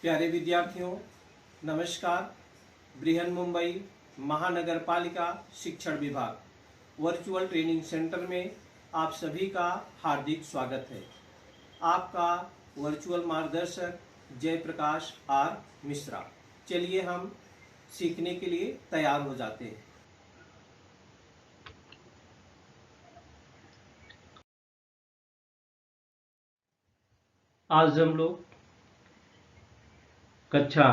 प्यारे विद्यार्थियों, नमस्कार। बृहन मुंबई महानगर पालिका शिक्षण विभाग वर्चुअल ट्रेनिंग सेंटर में आप सभी का हार्दिक स्वागत है। आपका वर्चुअल मार्गदर्शक जयप्रकाश आर मिश्रा। चलिए हम सीखने के लिए तैयार हो जाते हैं। आज हम लोग कक्षा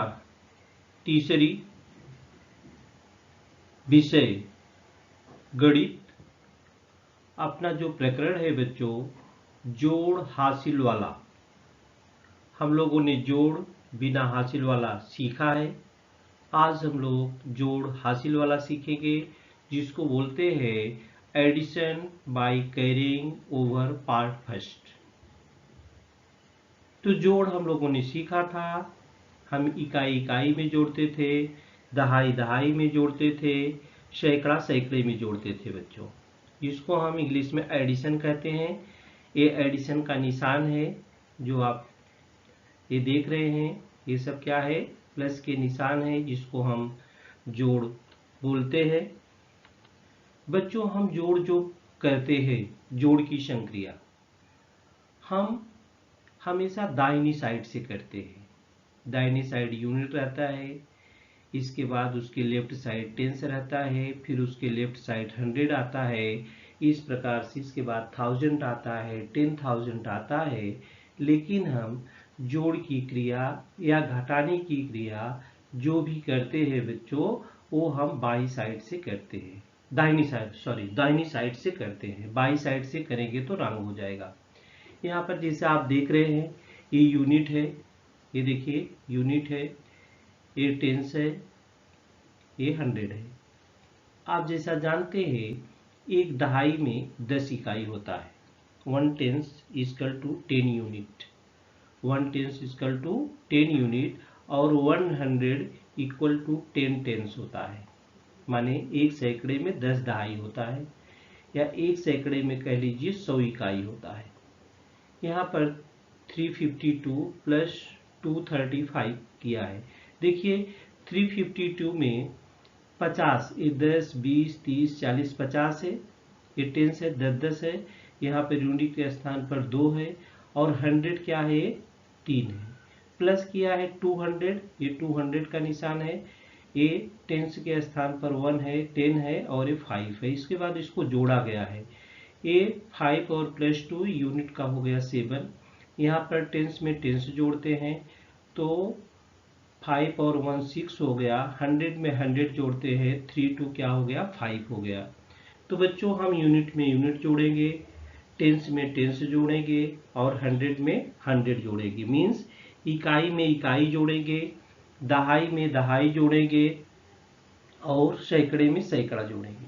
तीसरी विषय गणित अपना जो प्रकरण है बच्चों, जोड़ हासिल वाला, हम लोगों ने जोड़ बिना हासिल वाला सीखा है। आज हम लोग जोड़ हासिल वाला सीखेंगे, जिसको बोलते हैं addition by carrying over part first. तो जोड़ हम लोगों ने सीखा था, हम इकाई इकाई में जोड़ते थे, दहाई दहाई में जोड़ते थे, सैकड़ा सैकड़े में जोड़ते थे बच्चों। इसको हम इंग्लिश में एडिशन कहते हैं। ये एडिशन का निशान है जो आप ये देख रहे हैं, ये सब क्या है? प्लस के निशान है, जिसको हम जोड़ बोलते हैं। बच्चों, हम जोड़ जो करते हैं, जोड़ की संक्रिया हम हमेशा दाहिनी साइड से करते हैं। दाहिनी साइड यूनिट रहता है, इसके बाद उसके लेफ्ट साइड टेंस रहता है, फिर उसके लेफ्ट साइड 100 आता है। इस प्रकार से इसके बाद 1000 आता है, 10,000 आता है। लेकिन हम जोड़ की क्रिया या घटाने की क्रिया जो भी करते हैं बच्चों, वो हम बाई साइड से करते हैं, दाहिनी साइड से करते हैं। बाई साइड से करेंगे तो रंग हो जाएगा। यहाँ पर जैसे आप देख रहे हैं, ये यूनिट है, ये देखिए यूनिट है, ये टेंस है, ये 100 है। आप जैसा जानते हैं, एक दहाई में 10 इकाई होता है। 1 tens equal to 10 unit, 1 tens equal to 10 unit, और 100 इक्वल टू 10 टेंस होता है। माने एक सैकड़े में 10 दहाई होता है, या एक सैकड़े में कह लीजिए 100 इकाई होता है। यहाँ पर 352 प्लस 235 किया है। देखिए 352 में 50, ये 10, 20, 30, 40, 50 है, ये टेंस है, 10 है। यहाँ पर यूनिट के स्थान पर 2 है, और 100 क्या है? 3 है। प्लस किया है 200, ये 200 का निशान है। ये टेंस के स्थान पर 1 है, 10 है, और ये 5 है। इसके बाद इसको जोड़ा गया है। ये 5 और प्लस 2 यूनिट का हो गया 7। यहाँ पर टेंस में टेंस जोड़ते हैं, तो 5 और 1 6 हो गया। 100 में 100 जोड़ते हैं, 3 2 क्या हो गया? 5 हो गया। तो बच्चों, हम यूनिट में यूनिट जोड़ेंगे, टेंस में टेंस जोड़ेंगे, और 100 में 100 जोड़ेंगे। मीन्स इकाई में इकाई जोड़ेंगे, दहाई में दहाई जोड़ेंगे, और सैकड़े में सैकड़ा जोड़ेंगे।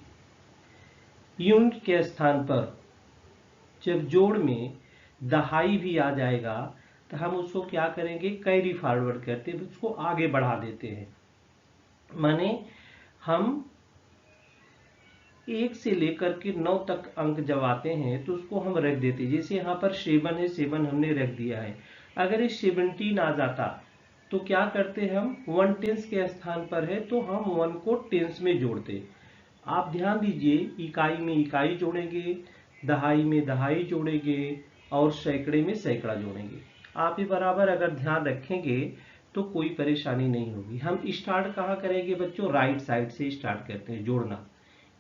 यूनिट के स्थान पर जब जोड़ में दहाई भी आ जाएगा, तो हम उसको क्या करेंगे? कैरी फॉरवर्ड करते हैं, उसको आगे बढ़ा देते हैं। माने हम 1 से लेकर के 9 तक अंक जब आते हैं, तो उसको हम रख देते हैं। जैसे यहाँ पर 7 है, 7 हमने रख दिया है। अगर ये 17 आ जाता, तो क्या करते हैं? हम 1 टेंस के स्थान पर है, तो हम 1 को टेंस में जोड़ते। आप ध्यान दीजिए, इकाई में इकाई जोड़ेंगे, दहाई में दहाई जोड़ेंगे, और सैकड़े में सैकड़ा जोड़ेंगे। आप ही बराबर अगर ध्यान रखेंगे तो कोई परेशानी नहीं होगी। हम स्टार्ट कहाँ करेंगे बच्चों? राइट साइड से स्टार्ट करते हैं जोड़ना।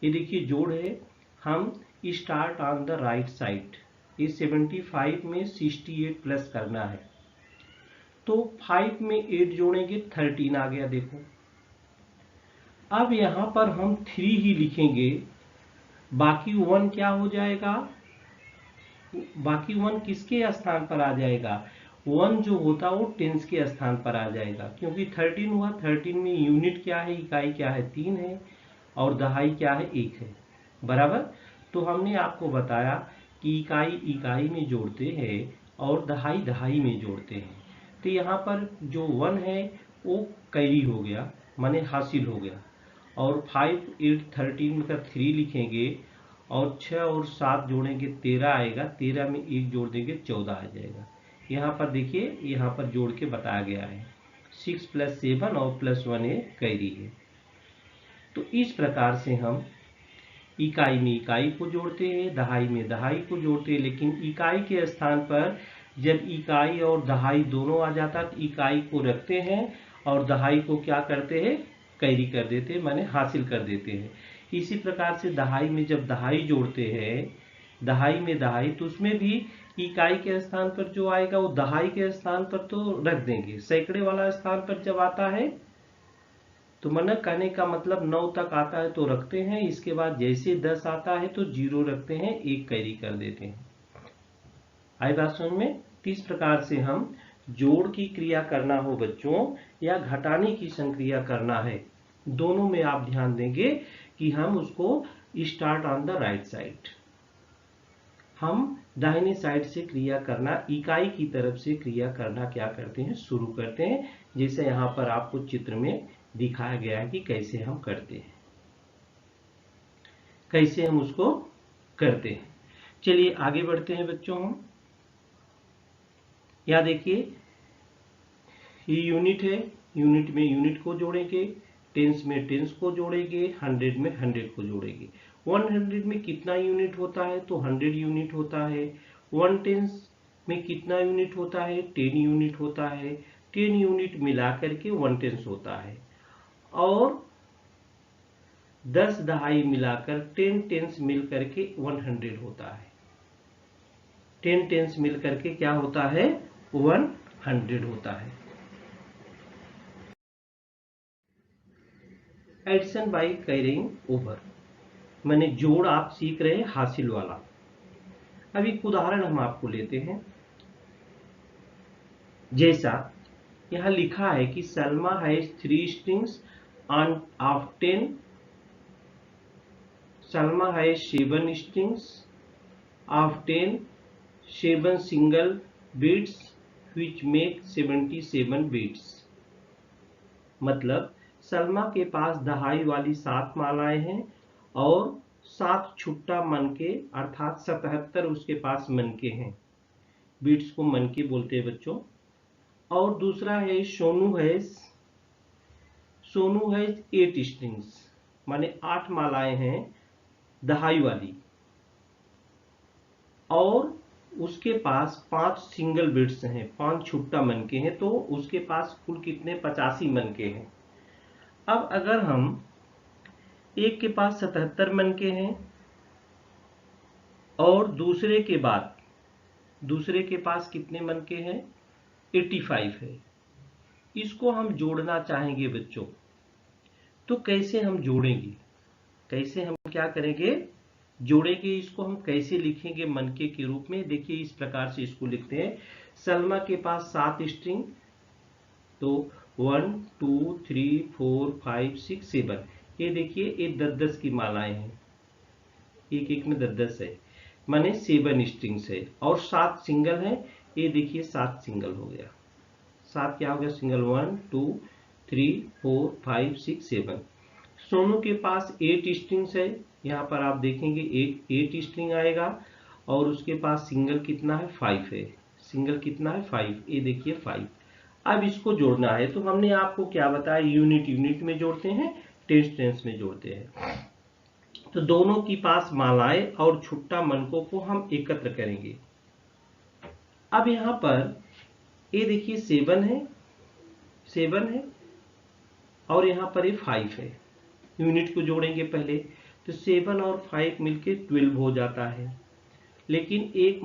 ये देखिए जोड़ है, हम start on the right side. ये 75 में 68 प्लस करना है, तो 5 में 8 जोड़ेंगे, 13 आ गया। देखो, अब यहाँ पर हम 3 ही लिखेंगे, बाकी 1 क्या हो जाएगा? बाकी 1 किसके स्थान पर आ जाएगा? 1 जो होता वो टेंस के स्थान पर आ जाएगा, क्योंकि 13 हुआ। 13 में यूनिट क्या है, इकाई क्या है? 3 है, और दहाई क्या है? 1 है, बराबर। तो हमने आपको बताया कि इकाई इकाई में जोड़ते हैं, और दहाई दहाई में जोड़ते हैं। तो यहाँ पर जो 1 है वो कैरी हो गया, माने हासिल हो गया। और 5 8 13 में 3 लिखेंगे, और 6 और 7 जोड़ेंगे, 13 आएगा। 13 में 1 जोड़ देंगे, 14 आ जाएगा। यहाँ पर देखिए, यहाँ पर जोड़ के बताया गया है। 6 + 7 और +1 ये कैरी है। तो इस प्रकार से हम इकाई में इकाई को जोड़ते हैं, दहाई में दहाई को जोड़ते हैं, लेकिन इकाई के स्थान पर जब इकाई और दहाई दोनों आ जाता तो इकाई को रखते हैं और दहाई को क्या करते हैं, कैरी कर देते हैं, माने हासिल कर देते हैं। इसी प्रकार से दहाई में जब दहाई जोड़ते हैं, दहाई में दहाई, तो उसमें भी इकाई के स्थान पर जो आएगा वो दहाई के स्थान पर तो रख देंगे। सैकड़े वाला स्थान पर जब आता है तो मन कहने का मतलब 9 तक आता है तो रखते हैं, इसके बाद जैसे 10 आता है तो 0 रखते हैं, 1 कैरी कर देते हैं। आई बात समझ में? इस प्रकार से हम जोड़ की क्रिया करना हो बच्चों या घटाने की संक्रिया करना है, दोनों में आप ध्यान देंगे कि हम उसको start on the right side, हम दाहिने साइड से क्रिया करना, इकाई की तरफ से क्रिया करना क्या करते हैं, शुरू करते हैं। जैसे यहाँ पर आपको चित्र में दिखाया गया है कि कैसे हम करते हैं, कैसे हम उसको करते हैं। चलिए आगे बढ़ते हैं बच्चों। हम यहाँ देखिए ये यूनिट है, यूनिट में यूनिट को जोड़ेंगे, टेंस में टेंस को जोड़ेंगे, 100 में 100 को जोड़ेंगे। 100 में कितना यूनिट होता है, तो 100 यूनिट होता है। 1 टेंस में कितना यूनिट होता है, 10 यूनिट होता है। 10 यूनिट मिला करके 1 टेंस होता है। और 10 दहाई मिलाकर 10 टेंस मिल करके 100 होता है। 10 टेंस मिल करके क्या होता है, 100 होता है। एडिशन बाय कैरिंग ओवर, माने जोड़ आप सीख रहे हैं हासिल वाला। अब एक उदाहरण हम आपको लेते हैं। जैसा यहाँ लिखा है कि Salma has 3 strings of 10, Salma has 7 strings of 10, 7 single beads which make 77 beads. मतलब सलमा के पास दहाई वाली 7 मालाएं हैं और 7 छुट्टा मनके अर्थात 77 उसके पास मनके हैं। बीट्स को मनके बोलते हैं बच्चों। और दूसरा है सोनू है 8 स्ट्रिंग्स, माने 8 मालाएं हैं दहाई वाली, और उसके पास 5 सिंगल बीट्स हैं, 5 छुट्टा मनके हैं, तो उसके पास कुल कितने 85 मनके हैं। अब अगर हम एक के पास 77 मनके हैं और दूसरे के पास कितने मनके हैं, 85 है, इसको हम जोड़ना चाहेंगे बच्चों, तो कैसे हम जोड़ेंगे, कैसे हम क्या करेंगे, जोड़ेंगे। इसको हम कैसे लिखेंगे मनके के रूप में, देखिए इस प्रकार से इसको लिखते हैं। सलमा के पास 7 स्ट्रिंग, तो 1 2 3 4 5 6 7, ये देखिए ये 10-10 की मालाएं हैं, एक एक में 10-10 है, माने 7 स्ट्रिंग्स है। और 7 सिंगल है, ये देखिए 7 सिंगल हो गया, 7 क्या हो गया सिंगल, 1 2 3 4 5 6 7। सोनू के पास 8 स्ट्रिंग्स है, यहाँ पर आप देखेंगे 8 स्ट्रिंग आएगा, और उसके पास सिंगल कितना है, 5 है, सिंगल कितना है 5, ये देखिए 5। अब इसको जोड़ना है, तो हमने आपको क्या बताया, यूनिट यूनिट में जोड़ते हैं, टेंस टेंस में जोड़ते हैं। तो दोनों की पास मालाएं और छुट्टा मनकों को हम एकत्र करेंगे। अब यहाँ पर ये देखिए 7 है और यहाँ पर ये 5 है। यूनिट को जोड़ेंगे पहले, तो 7 और 5 मिलके 12 हो जाता है। लेकिन एक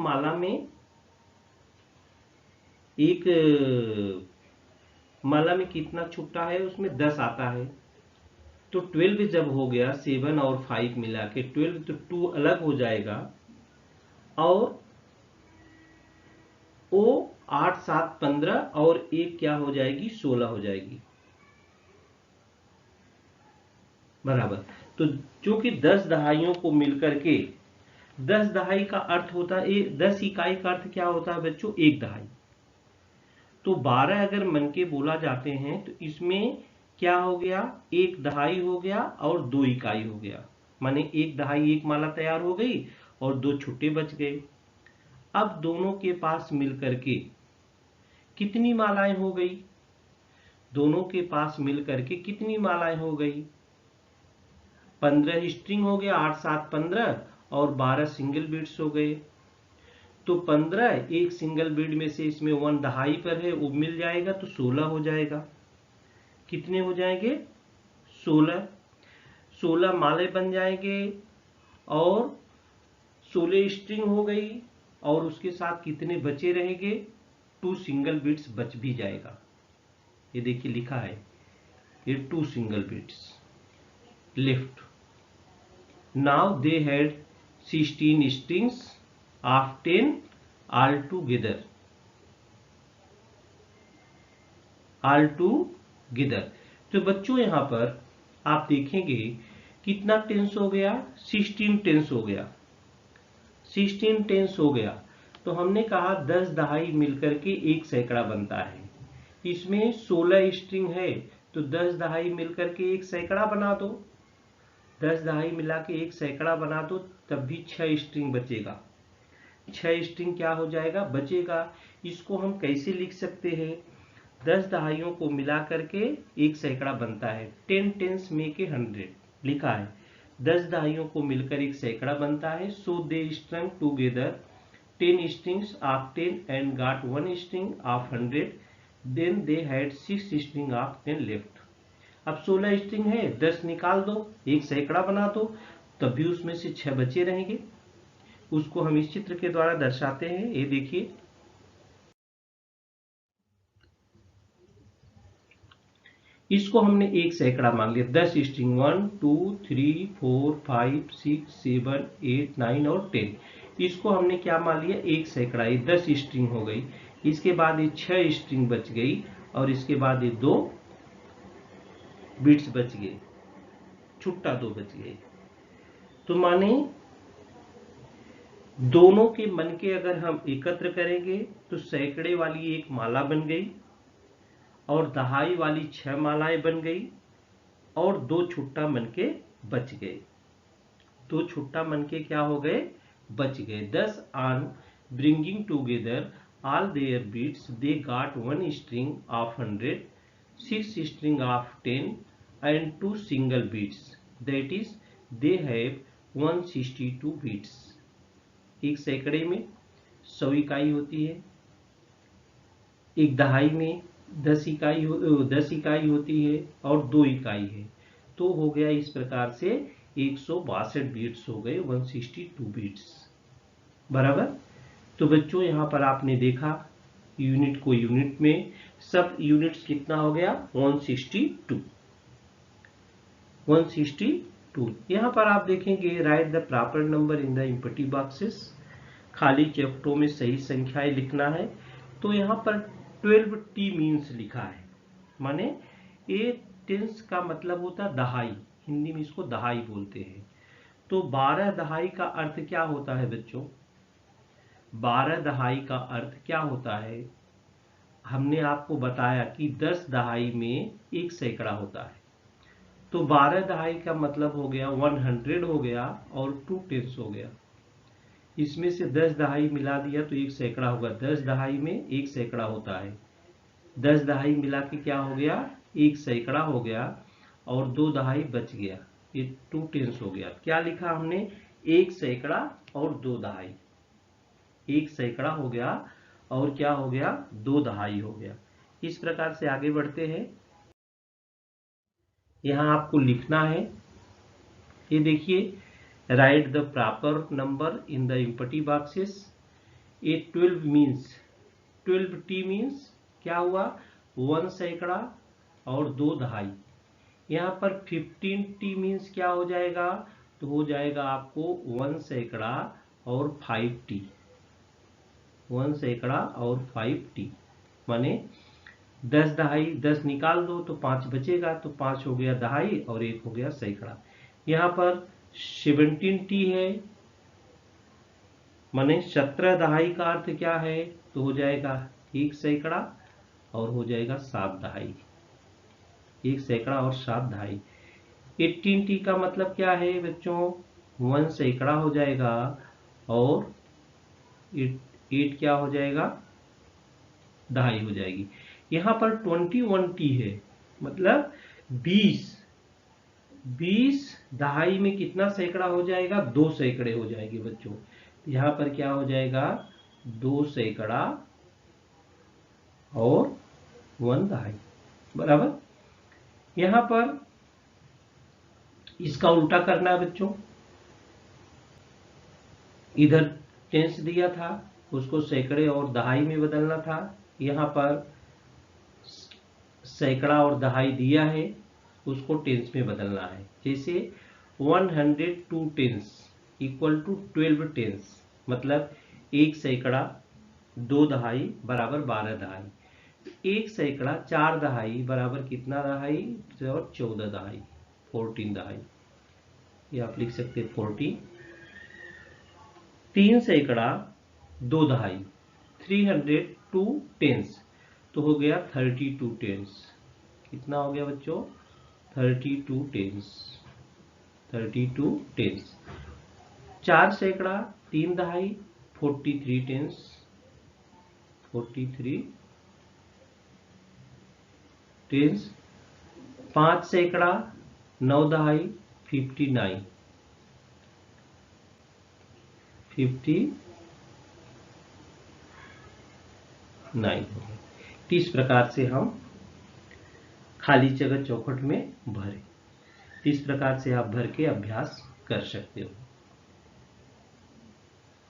माला में कितना छुट्टा है, उसमें 10 आता है, तो 12 जब हो गया 7 और 5 मिला के 12, तो 2 अलग हो जाएगा और वो 8 7 15 और एक क्या हो जाएगी, 16 हो जाएगी बराबर। तो चूंकि 10 दहाइयों को मिलकर के 10 दहाई का अर्थ होता है, 10 इकाई का अर्थ क्या होता है बच्चों, 1 दहाई। तो 12 अगर मनके बोला जाते हैं तो इसमें क्या हो गया, 1 दहाई हो गया और 2 इकाई हो गया, माने 1 दहाई 1 माला तैयार हो गई और 2 छुट्टे बच गए। अब दोनों के पास मिलकर के कितनी मालाएं हो गई, दोनों के पास मिल करके कितनी मालाएं हो गई? 15 स्ट्रिंग हो गया, 8 7 15 और 12 सिंगल बीट्स हो गए। तो 15 एक सिंगल बीट में से इसमें 1 दहाई पर है, वो मिल जाएगा तो 16 हो जाएगा। कितने हो जाएंगे? 16। 16 माले बन जाएंगे और 16 स्ट्रिंग हो गई और उसके साथ कितने बचे रहेंगे? 2 सिंगल बीट्स बच भी जाएगा। ये देखिए लिखा है, ये 2 single beads left. Now they had 16 strings of 10 all together। तो बच्चों यहां पर आप देखेंगे कितना टेंस हो गया? 16 टेंस हो गया। 16 टेंस हो गया तो हमने कहा 10 दहाई मिलकर के एक सैकड़ा बनता है। इसमें 16 स्ट्रिंग है तो 10 दहाई मिलकर के एक सैकड़ा बना दो। 10 दहाई मिला के एक सैकड़ा बना दो, तब भी 6 स्ट्रिंग बचेगा। 6 स्ट्रिंग क्या हो जाएगा? बचेगा। इसको हम कैसे लिख सकते हैं? 10 दहाइयों को मिला करके एक सैकड़ा बनता है। 10 टेंस मेक ए 100 लिखा है। 10 दहाइयों को मिलकर एक सैकड़ा बनता है। सो दे स्ट्रंग together 10 strings of 10 and got 1 string of 100। Then they had 6 string of 10 left। अब 16 स्ट्रिंग है, 10 निकाल दो, एक सैकड़ा बना दो, तब भी उसमें से 6 बचे रहेंगे। उसको हम इस चित्र के द्वारा दर्शाते हैं। ये देखिए, इसको हमने एक सैकड़ा मान लिया। 10 स्ट्रिंग 1 2 3 4 5 6 7 8 9 और 10, इसको हमने क्या मान लिया? एक सैकड़ा। ये 10 स्ट्रिंग हो गई। इसके बाद ये 6 स्ट्रिंग बच गई और इसके बाद ये 2 बिट्स बच गए, छुट्टा 2 बच गए। तो माने दोनों के मन के अगर हम एकत्र करेंगे तो सैकड़े वाली एक माला बन गई और दहाई वाली 6 मालाएं बन गई और 2 छुट्टा मन के बच गए। 2 छुट्टा मन के क्या हो गए? बच गए। 10 on bringing together all their beads they got 1 string of 100, 6 string of 10 and 2 single beads, that is they have 162 beads. एक सैकड़े में 100 इकाई होती है, एक दहाई में 10 इकाई होती है और 2 इकाई है। तो हो गया इस प्रकार से 162 बीट्स हो गए, 162 बीट्स बराबर। तो बच्चों यहाँ पर आपने देखा यूनिट को यूनिट में, सब यूनिट्स कितना हो गया? 162। यहाँ पर आप देखेंगे right the proper number in the empty boxes. खाली चेप्टों में सही संख्याएं लिखना है। तो यहाँ पर 12t मीन्स लिखा है, माने ये टेंस का मतलब होता है दहाई, हिंदी में इसको दहाई बोलते हैं। तो 12 दहाई का अर्थ क्या होता है बच्चों? 12 दहाई का अर्थ क्या होता है? हमने आपको बताया कि 10 दहाई में एक सैकड़ा होता है। तो 12 दहाई का मतलब हो गया 100 हो गया और 2 टेंस हो गया। इसमें से 10 दहाई मिला दिया तो एक सैकड़ा होगा। 10 दहाई में एक सैकड़ा होता है। 10 दहाई मिला के क्या हो गया? एक सैकड़ा हो गया और 2 दहाई बच गया, ये 2 टेंस हो गया। क्या लिखा हमने? एक सैकड़ा और 2 दहाई। एक सैकड़ा हो गया और क्या हो गया? 2 दहाई हो गया। इस प्रकार से आगे बढ़ते हैं। यहां आपको लिखना है, ये देखिए, right the proper number in the empty boxes. ये 12 मीन्स 12t मीन्स क्या हुआ? 1 सैकड़ा और 2 दहाई। यहाँ पर 15t मीन्स क्या हो जाएगा? तो हो जाएगा आपको 1 सैकड़ा और 5t। 1 सैकड़ा और 5t माने 10 दहाई, 10 निकाल दो तो 5 बचेगा, तो 5 हो गया दहाई और 1 हो गया सैकड़ा। यहाँ पर 17t है, माने 17 दहाई का अर्थ क्या है? तो हो जाएगा 1 सैकड़ा और हो जाएगा 7 दहाई। 1 सैकड़ा और 7 दहाई। 18t का मतलब क्या है बच्चों? 1 सैकड़ा हो जाएगा और 8 क्या हो जाएगा? दहाई हो जाएगी। यहाँ पर 21t है, मतलब 20 दहाई में कितना सैकड़ा हो जाएगा, 2 सैकड़े हो जाएंगे बच्चों। यहाँ पर क्या हो जाएगा, 2 सैकड़ा और 1 दहाई, बराबर। यहाँ पर इसका उल्टा करना है बच्चों, इधर टेंस दिया था, उसको सैकड़े और दहाई में बदलना था। यहाँ पर सैकड़ा और दहाई दिया है, उसको टेंस में बदलना है। जैसे 102 टेंस इक्वल टू 12 टेंस, मतलब 1 सैकड़ा 2 दहाई बराबर 12 दहाई। 1 सैकड़ा 4 दहाई बराबर कितना दहाई, और 14 दहाई, 14 दहाई, ये आप लिख सकते हैं 40। 3 सैकड़ा 2 दहाई, 302 टेंस, तो हो गया 32 टेंस। कितना हो गया बच्चों, 32 टेंस, 32 टेंस। 4 सैकड़ा 3 दहाई, 43 टेंस, 43 टेंस। 5 सैकड़ा 9 दहाई, 59, 59 हो गया। इस प्रकार से हम खाली जगह चौखट में भरें। इस प्रकार से आप भर के अभ्यास कर सकते हो।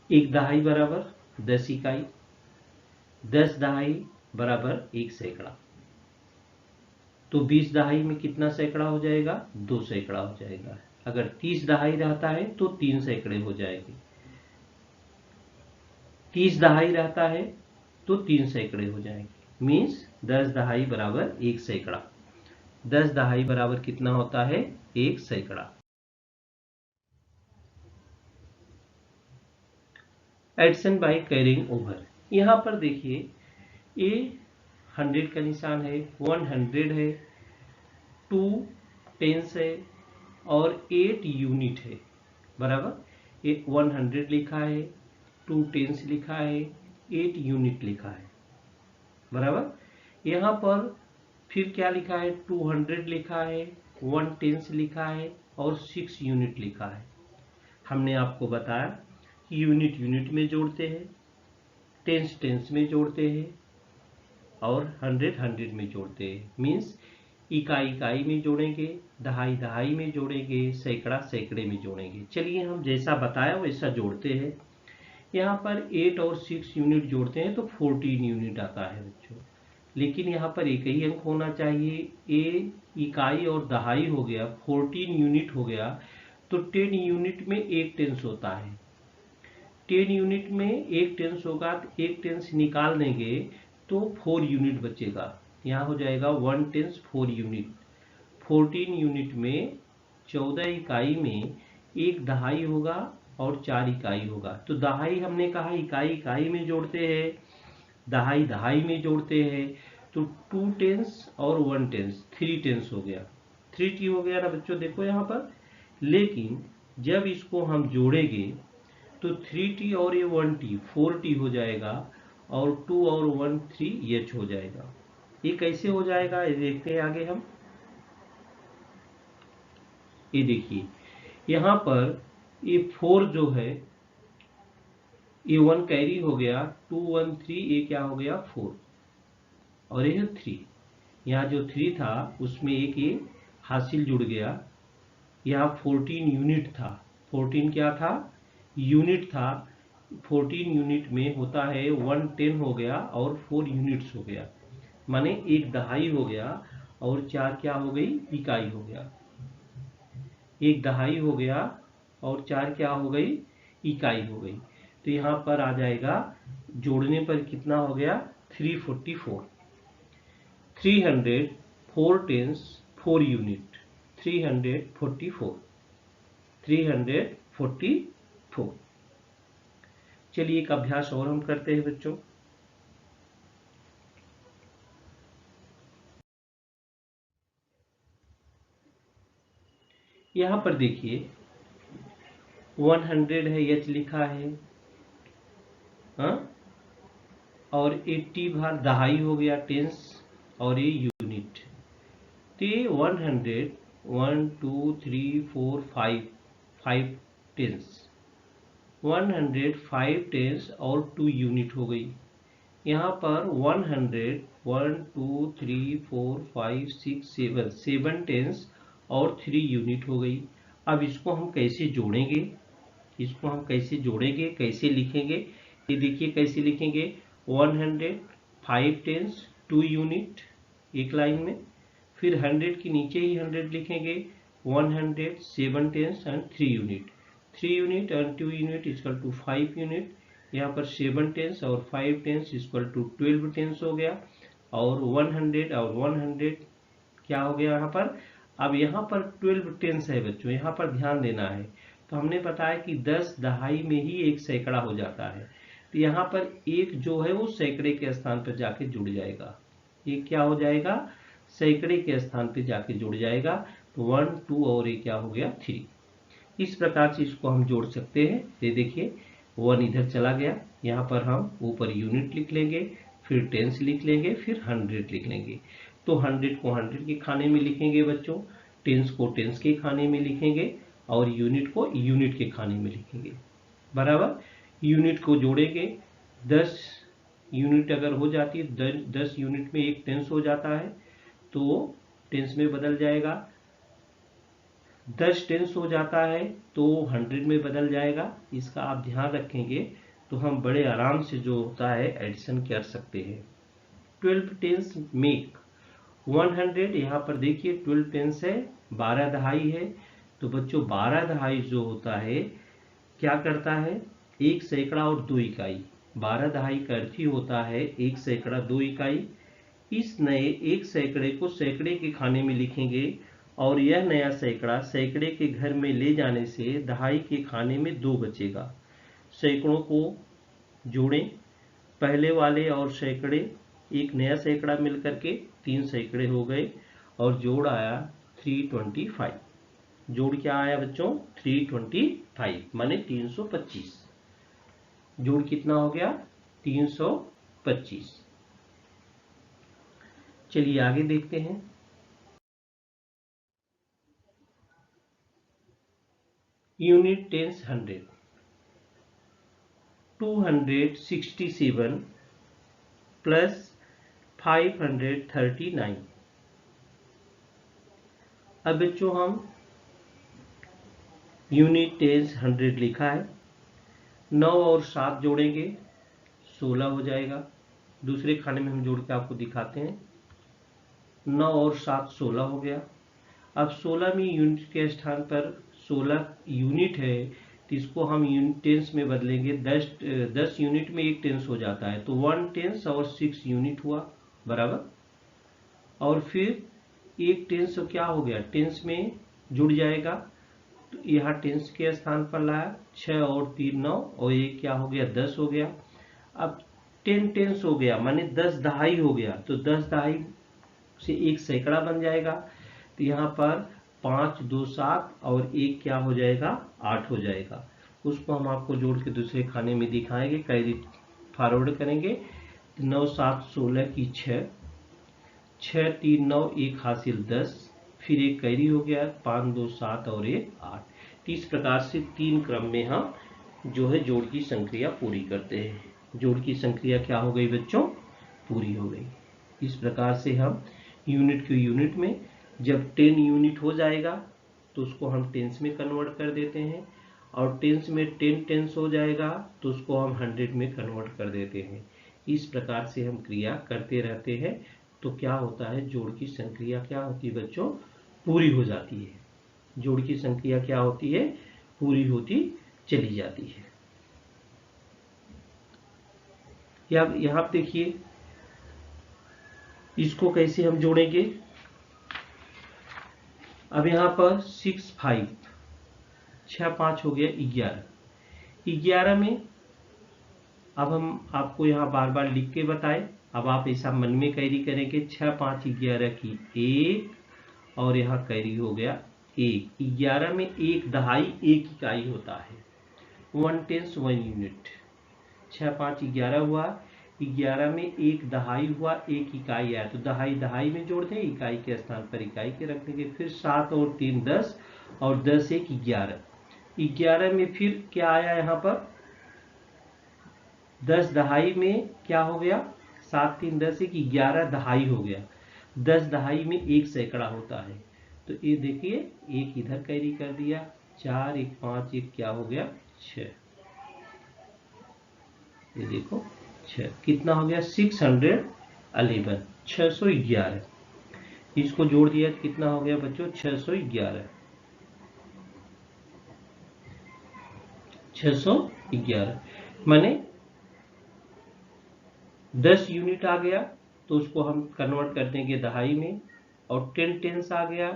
1 दहाई बराबर 10 इकाई, 10 दहाई बराबर 1 सैकड़ा, तो 20 दहाई में कितना सैकड़ा हो जाएगा, 2 सैकड़ा हो जाएगा। अगर 30 दहाई रहता है तो 3 सैकड़े हो जाएंगे, 30 दहाई रहता है तो 3 सैकड़े हो जाएंगे। मीन्स 10 दहाई बराबर 1 सैकड़ा, 10 दहाई बराबर कितना होता है, 1 सैकड़ा। एडिशन बाय कैरिंग ओवर, यहाँ पर देखिए ये 100 का निशान है, 100 है, 2 टेंस है और 8 यूनिट है, बराबर। 100 लिखा है, 2 टेंस लिखा है, 8 यूनिट लिखा है, बराबर। यहाँ पर फिर क्या लिखा है, 200 लिखा है, 1 टेंस लिखा है और 6 यूनिट लिखा है। हमने आपको बताया कि यूनिट यूनिट में जोड़ते हैं, टेंस टेंस में जोड़ते हैं और 100 में जोड़ते हैं। मीन्स इकाई इकाई में जोड़ेंगे, दहाई दहाई में जोड़ेंगे, सैकड़ा सैकड़े में जोड़ेंगे। चलिए हम जैसा बताया वैसा जोड़ते हैं। यहाँ पर 8 और 6 यूनिट जोड़ते हैं तो 14 यूनिट आता है बच्चों, लेकिन यहाँ पर एक ही अंक होना चाहिए। ए इकाई और दहाई हो गया, 14 यूनिट हो गया, तो 10 यूनिट में 1 टेंस होता है। 10 यूनिट में 1 टेंस होगा तो 1 टेंस निकाल देंगे तो 4 यूनिट बचेगा। यहाँ हो जाएगा 1 टेंस 4 यूनिट। 14 यूनिट में 14 इकाई में 1 दहाई होगा और 4 इकाई होगा। तो दहाई हमने कहा इकाई इकाई में जोड़ते हैं, दहाई दहाई में जोड़ते हैं, तो 2 टेंस और 1 टेंस, 3 टेंस हो गया, 3t हो गया ना बच्चों, देखो यहाँ पर। लेकिन जब इसको हम जोड़ेंगे तो 3t और ये 1t 4t हो जाएगा और 2 और 1 3h हो जाएगा। ये कैसे हो जाएगा ये देखते हैं आगे हम। ये देखिए यहाँ पर ये 4 जो है ये 1 कैरी हो गया, 2 1 3, ये क्या हो गया 4 और ये 3। यहाँ जो 3 था उसमें एक ये हासिल जुड़ गया। यहाँ 14 यूनिट था, 14 क्या था, यूनिट था। 14 यूनिट में होता है 1 10 हो गया और 4 यूनिट्स हो गया, माने 1 दहाई हो गया और 4 क्या हो गई, इकाई हो गया। 1 दहाई हो गया और 4 क्या हो गई, इकाई हो गई। तो यहाँ पर आ जाएगा, जोड़ने पर कितना हो गया, 344। 300 4 टेंस 4 यूनिट, 344, 344। चलिए एक अभ्यास और हम करते हैं बच्चों। यहाँ पर देखिए 100 है, h लिखा है, हाँ, और 80 बार दहाई हो गया टेंस, और ये यूनिट। तो ये 100 1 2 3 4 5 टेंस, 105 टेंस और 2 यूनिट हो गई। यहाँ पर 100 1 2 3 4 5 6 7 टेंस और 3 यूनिट हो गई। अब इसको हम कैसे जोड़ेंगे, इसको हम कैसे जोड़ेंगे, कैसे लिखेंगे, ये देखिए कैसे लिखेंगे। 105 टेंस 2 यूनिट एक लाइन में, फिर 100 के नीचे ही 100 लिखेंगे, 107 tens and 3 unit, 3 unit and 2 unit equal to 5 unit. यहाँ पर 7 टेंस और 5 टेंस इक्वल टू 12 टेंस हो गया, और 100 और 100 क्या हो गया यहाँ पर। अब यहाँ पर 12 टेंस है बच्चों, यहाँ पर ध्यान देना है। तो हमने बताया कि 10 दहाई में ही एक सैकड़ा हो जाता है, तो यहाँ पर एक जो है वो सैकड़े के स्थान पर जाके जुड़ जाएगा, ये क्या हो जाएगा, सैकड़े के स्थान पर जाके जुड़ जाएगा। तो 1 2 और ये क्या हो गया 3। इस प्रकार से इसको हम जोड़ सकते हैं। ये देखिए 1 इधर चला गया, यहाँ पर हम ऊपर यूनिट लिख लेंगे, फिर टेंस लिख लेंगे, फिर 100 लिख लेंगे। तो 100 को 100 के खाने में लिखेंगे बच्चों, टेंस को टेंस के खाने में लिखेंगे, और यूनिट को यूनिट के खाने में लिखेंगे। बराबर, यूनिट को जोड़ेंगे, 10 यूनिट अगर हो जाती है, 10 यूनिट में एक टेंस हो जाता है तो टेंस में बदल जाएगा, 10 टेंस हो जाता है तो 100 में बदल जाएगा। इसका आप ध्यान रखेंगे तो हम बड़े आराम से जो होता है एडिशन कर सकते हैं। 12 टेंस मेक 100, यहाँ पर देखिए 12 टेंस है, 12 दहाई है। तो बच्चों 12 दहाई जो होता है क्या करता है, एक सैकड़ा और 2 इकाई। 12 दहाई का अर्थ ही होता है एक सैकड़ा 2 इकाई। इस नए एक सैकड़े को सैकड़े के खाने में लिखेंगे, और यह नया सैकड़ा सैकड़े के घर में ले जाने से दहाई के खाने में 2 बचेगा। सैकड़ों को जोड़ें, पहले वाले और सैकड़े, एक नया सैकड़ा मिलकर के 3 सैकड़े हो गए, और जोड़ आया 325। जोड़ क्या आया बच्चों, 325 माने 325। जोड़ कितना हो गया, 325। चलिए आगे देखते हैं। Unit tens 100, 267 plus 539। अब बच्चों हम यूनिट टेंस 100 लिखा है, 9 और 7 जोड़ेंगे 16 हो जाएगा। दूसरे खाने में हम जोड़ के आपको दिखाते हैं। 9 और 7 16 हो गया। अब 16वीं यूनिट के स्थान पर 16 यूनिट है, तो इसको हम यूनिट टेंस में बदलेंगे। 10 यूनिट में एक टेंस हो जाता है, तो 1 टेंस और 6 यूनिट हुआ बराबर। और फिर एक टेंस क्या हो गया, टेंस में जुड़ जाएगा, तो यहाँ टेंस के स्थान पर लाया, 6 और 3 9, और ये क्या हो गया 10 हो गया। अब 10 टेंस हो गया माने 10 दहाई हो गया, तो 10 दहाई से एक सैकड़ा बन जाएगा। तो यहाँ पर 5 2 7 और एक क्या हो जाएगा 8 हो जाएगा। उसको हम आपको जोड़ के दूसरे खाने में दिखाएंगे, कैरी फॉरवर्ड करेंगे। 9 7 16 की 6, 6 3 9 एक हासिल 10, फिर एक कैरी हो गया, 5 2 7 और एक 8। इस प्रकार से 3 क्रम में हम जो है जोड़ की संक्रिया पूरी करते हैं। जोड़ की संक्रिया क्या हो गई बच्चों, पूरी हो गई। इस प्रकार से हम यूनिट के यूनिट में जब 10 यूनिट हो जाएगा तो उसको हम टेंस में कन्वर्ट कर देते हैं, और टेंस में 10 टेंस हो जाएगा तो उसको हम 100 में कन्वर्ट कर देते हैं। इस प्रकार से हम क्रिया करते रहते हैं, तो क्या होता है, जोड़ की संक्रिया क्या होती है बच्चों, पूरी हो जाती है। जोड़ की संक्रिया क्या होती है, पूरी होती चली जाती है। यहाँ देखिए इसको कैसे हम जोड़ेंगे। अब यहाँ पर 6 5 6 5 हो गया 11। 11 में अब हम आपको यहाँ बार बार लिख के बताए, अब आप ऐसा मन में कैरी करेंगे। 6 5 11 की 1, और यहाँ कैरी हो गया 1। 11 में एक दहाई एक इकाई होता है, 1 टेंस 1 यूनिट। 6 5 11 हुआ, 11 में एक दहाई हुआ, एक इकाई आया, तो दहाई दहाई में जोड़ दें, इकाई के स्थान पर इकाई के रख देंगे। फिर 7 और 3 10 और 10 एक 11। 11 में फिर क्या आया यहाँ पर, 10 दहाई में क्या हो गया, 7 3 10 एक 11 दहाई हो गया। 10 दहाई में एक सैकड़ा होता है, तो ये देखिए एक इधर कैरी कर दिया, 4 1 5 1 क्या हो गया 6। ये देखो 6 कितना हो गया 611, 611। इसको जोड़ दिया तो कितना हो गया बच्चों 611। 611 माने 10 यूनिट आ गया तो उसको हम कन्वर्ट कर देंगे दहाई में, और 10 टेंस आ गया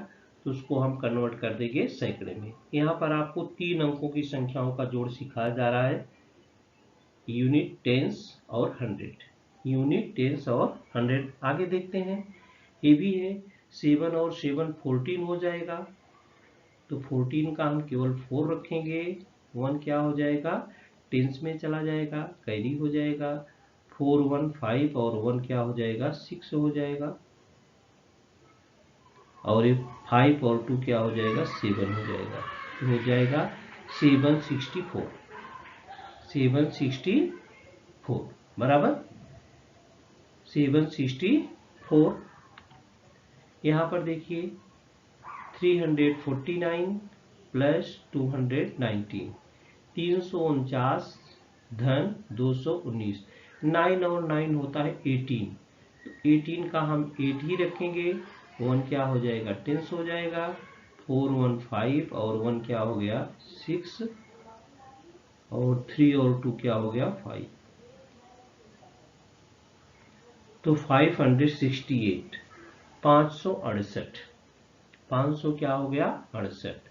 तो उसको हम कन्वर्ट कर देंगे सैकड़े में। यहाँ पर आपको 3 अंकों की संख्याओं का जोड़ सिखाया जा रहा है, यूनिट, टेंस और 100। यूनिट, टेंस और 100 आगे देखते हैं। ये भी है 7 और 7 14 हो जाएगा, तो 14 का हम केवल 4 रखेंगे। 1 क्या हो जाएगा टेंस में चला जाएगा, कैरी हो जाएगा। 4 1 5 और 1 क्या हो जाएगा 6 हो जाएगा, और ये 5 और 2 क्या हो जाएगा 7 हो जाएगा, तो हो जाएगा 764। 764 बराबर 764। यहाँ पर देखिए 349 प्लस 219, 349 धन 219, 9 और 9 होता है 18, तो 18 का हम 8 ही रखेंगे। 1 क्या हो जाएगा 10 हो जाएगा, 4 1 5 और 1 क्या हो गया 6, और 3 और 2 क्या हो गया 5, तो 568, 568, 500 क्या हो गया 68।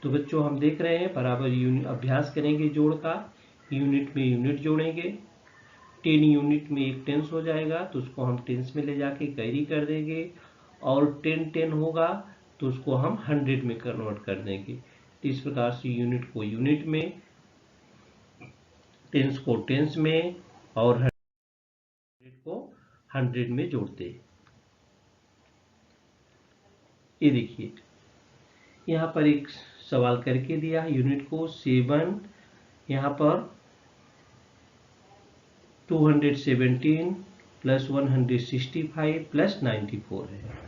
तो बच्चों हम देख रहे हैं बराबर यूनिट अभ्यास करेंगे जोड़ का, यूनिट में यूनिट जोड़ेंगे। 10 यूनिट में एक टेंस हो जाएगा तो उसको हम टेंस में ले जाके कैरी कर देंगे, और 10 10 होगा तो उसको हम 100 में कन्वर्ट कर देंगे। तो इस प्रकार से यूनिट को यूनिट में, टेंस को टेंस में, और 100 को 100 में जोड़ते हैं। ये देखिए यहाँ पर एक सवाल करके दिया यूनिट को 7, यहाँ पर 217 प्लस 165 प्लस 94 है।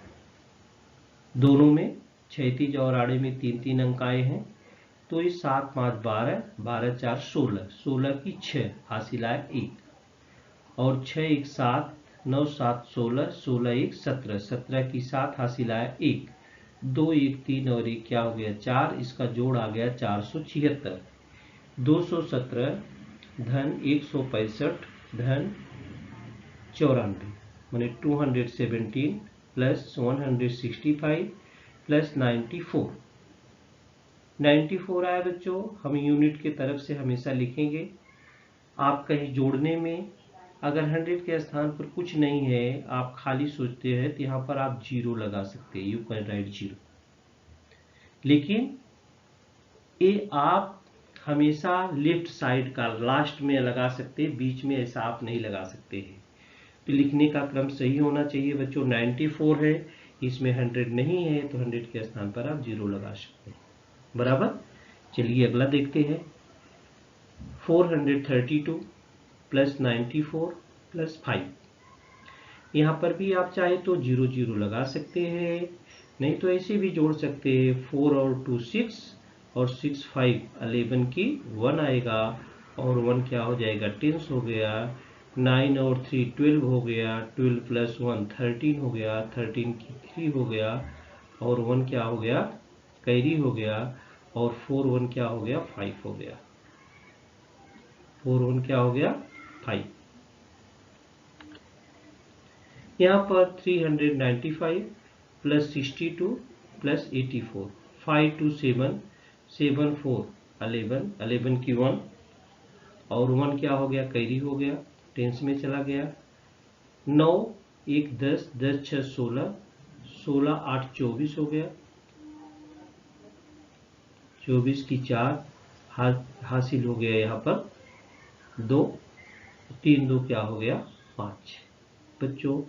दोनों में क्षैतिज और आड़े में 3 3 अंक आए हैं, तो ये 7 5 12, 12 4 16, 16 की 6 हासिल आया 1, और 6 1 7, 9 7 16, 16 1 17, 17 की 7 हासिल आया 1, 2 1 3 और 1 क्या हो गया 4, इसका जोड़ आ गया 476। 217 धन 165 धन 94, मैंने 217 प्लस 165 प्लस 94, 94 आया बच्चों। हम यूनिट के तरफ से हमेशा लिखेंगे। आप कहीं जोड़ने में अगर 100 के स्थान पर कुछ नहीं है, आप खाली सोचते हैं, तो यहाँ पर आप 0 लगा सकते हैं, यू कैन राइट 0। लेकिन ये आप हमेशा लेफ्ट साइड का लास्ट में लगा सकते हैं, बीच में ऐसा आप नहीं लगा सकते हैं। तो लिखने का क्रम सही होना चाहिए बच्चों। 94 है, इसमें 100 नहीं है, तो 100 के स्थान पर आप 0 लगा सकते हैं, बराबर। चलिए अगला देखते हैं। 432 प्लस 94 प्लस 5, यहाँ पर भी आप चाहे तो 0 0 लगा सकते हैं, नहीं तो ऐसे भी जोड़ सकते हैं। 4 और 2 6, और 6 5 11 की 1 आएगा, और 1 क्या हो जाएगा 10 हो गया। 9 और 3 12 हो गया, 12 प्लस 1 13 हो गया, 13 की 3 हो गया, और 1 क्या हो गया कैरी हो गया, और 4 1 क्या हो गया 5 हो गया, 4 1 क्या हो गया 5। यहाँ पर 395 प्लस 62 प्लस 84, 5 2 7, 7 4 11, 11 की 1, और 1 क्या हो गया कैरी हो गया, टेंस में चला गया। 9 1 10, 10 6 16, 16 8 24 हो गया, 24 की 4 हासिल हो गया यहाँ पर 2, 3 2 क्या हो गया 5। बच्चों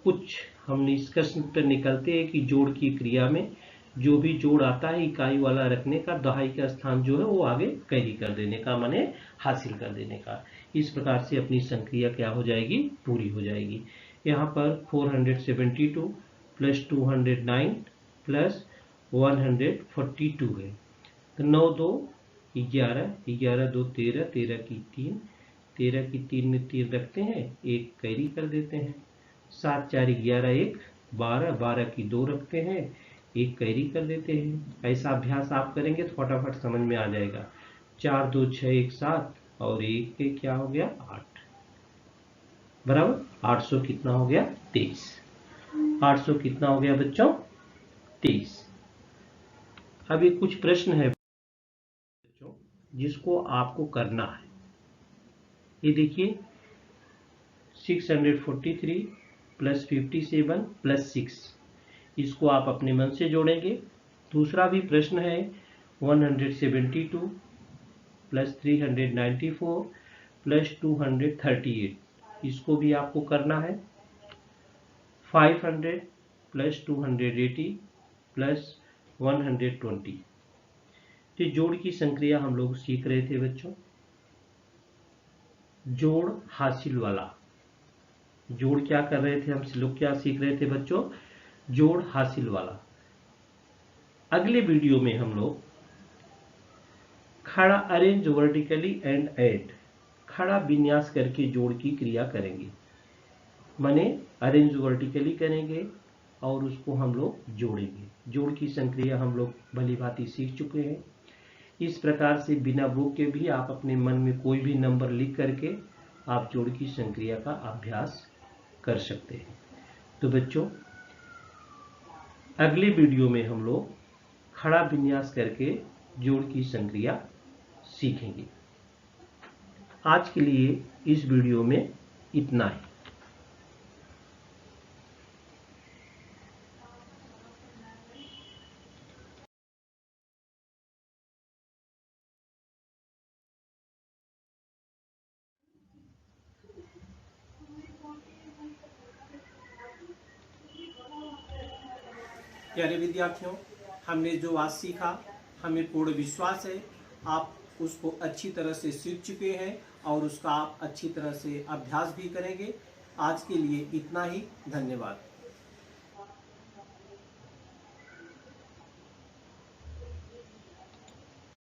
कुछ हम निष्कर्ष पर निकलते हैं कि जोड़ की क्रिया में जो भी जोड़ आता है इकाई वाला रखने का, दहाई का स्थान जो है वो आगे कैरी कर देने का, माने हासिल कर देने का। इस प्रकार से अपनी संक्रिया क्या हो जाएगी, पूरी हो जाएगी। यहाँ पर 472 प्लस 209 प्लस 142 है। तो 9 2 11, 11 2 13, 13 की 3, 13 की 3 में 3 रखते हैं, एक कैरी कर देते हैं। 7 4 11, 1 12, 12 की 2 रखते हैं, एक कैरी कर देते हैं। ऐसा अभ्यास आप करेंगे तो फटाफट समझ में आ जाएगा। 4 2 6 1 7 और 1 के क्या हो गया 8, बराबर 800 कितना हो गया 23। 800 कितना हो गया बच्चों 23। अब ये कुछ प्रश्न है बच्चों जिसको आपको करना है। ये देखिए 643 प्लस 57 प्लस 6, इसको आप अपने मन से जोड़ेंगे। दूसरा भी प्रश्न है 172 प्लस 394 प्लस 238, इसको भी आपको करना है। 500 प्लस 280 प्लस 120। तो जोड़ की संक्रिया हम लोग सीख रहे थे बच्चों, जोड़ हासिल वाला। जोड़ क्या कर रहे थे हम लोग, क्या सीख रहे थे बच्चों, जोड़ हासिल वाला। अगले वीडियो में हम लोग खड़ा अरेंज वर्टिकली एंड ऐड, खड़ा विन्यास करके जोड़ की क्रिया करेंगे, माने अरेंज वर्टिकली करेंगे और उसको हम लोग जोड़ेंगे। जोड़ की संक्रिया हम लोग भली भांति सीख चुके हैं। इस प्रकार से बिना बुक के भी आप अपने मन में कोई भी नंबर लिख करके आप जोड़ की संक्रिया का अभ्यास कर सकते हैं। तो बच्चों अगले वीडियो में हम लोग खड़ा विन्यास करके जोड़ की संक्रिया सीखेंगे। आज के लिए इस वीडियो में इतना ही। प्यारे विद्यार्थियों, हमने जो आज सीखा हमें पूर्ण विश्वास है आप उसको अच्छी तरह से सीख चुके हैं और उसका आप अच्छी तरह से अभ्यास भी करेंगे। आज के लिए इतना ही, धन्यवाद।